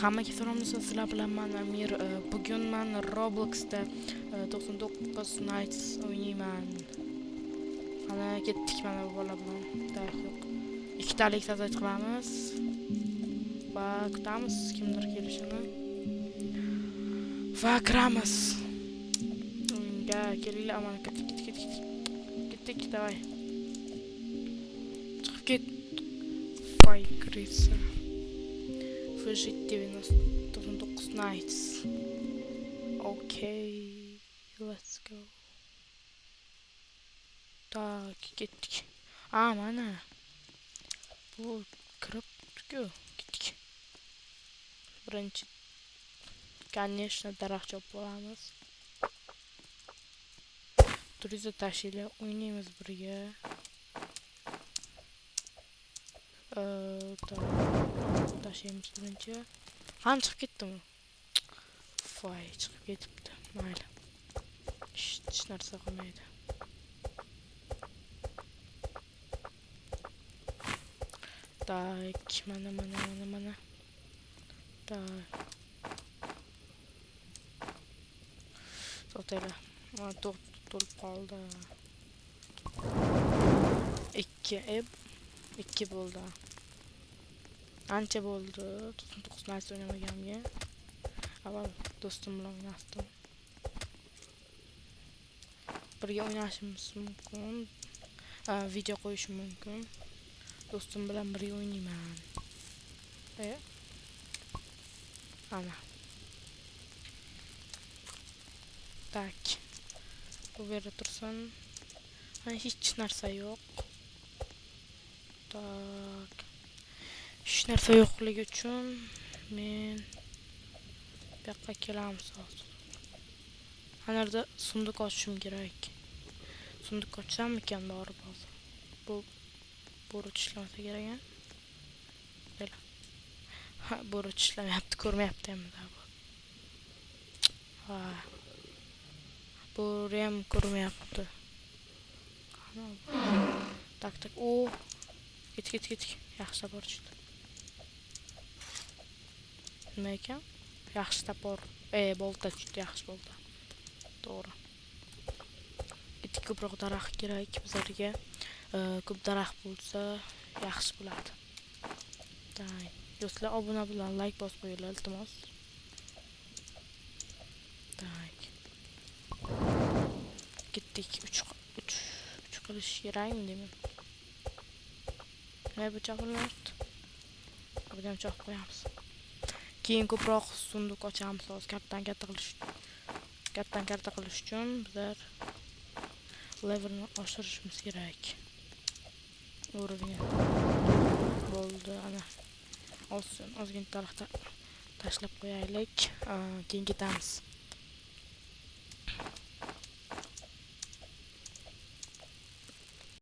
Hammaga salomlar, sizlar bilan men Amir. Bugun men Robloxda 99 Nights o'ynayman. Mana ketdik mana bu bola bilan. Darak yo'q. Ikkitalik so'zat qilamiz va kutamiz kimdir kelishini. Va kiramiz. O'yinga kelinglar, mana ketdik, давай. Chiqib ket. Voy, kirsa. Выжить 99 nights. Okay, let's go. Так, ketdik. Mana. Bu kirib-ku, ketdik. Birinchi, конечно, daraxt chopib olamiz. Turiza tashinglar, o'ynaymiz birga. Tashlaymiz birinchi. Ham chiqib ketdimi? Voy, chiqib ketibdi. Mayli. Hech narsa qilmaydi. Tak, mana. Tak. To'xtanglar. Mana to'lib qoldi. 2 bo'ldi. Ancha bo'ldi. 99 narsa o'ynamaganimga. Avval do'stim bilan o'ynardim. Birga o'ynashimiz mumkin. Video qo'yishim mumkin. Do'stim bilan birga o'ynayman. Ana. Tak. Bu yerda tursin. Hech narsa yo'q. Tak. Hech narsa yo'qligi uchun men bu yoqqa kelamiz hozir. Ana yerda sunduq ochishim kerak. Sunduq ochsammikan borib hozir. Bu bo'rut ishlamasa kerak-a? Mana. Ha, bo'rut ishlamayapti, ko'rmayapti ham bu. Ha. Bo'ri ham ko'rmayapti. Tak. O. Ket. Yaxshi borishdi. Nima ekan? Yaxshi tapor. Bolta tushdi, yaxshi bo'ldi. To'g'ri. Ko'proq daraxt kerak bizlarga. Ko'p daraxt bo'lsa yaxshi bo'ladi. Do'stlar, obuna bilan like bosib qo'yinglar, iltimos. Tak. Ketdik. 3 qilish kerakmi deyman. Nima bu chaqirlardi? Birdan cho'q qo'yamiz. Keyin ko'proq sunduq ochamiz hozir katta qilish uchun bizlar levelni oshirishimiz kerak. Urovni bo'ldi ana. Ozgina daraxt tashlab qo'yaylik. Keyin ketamiz.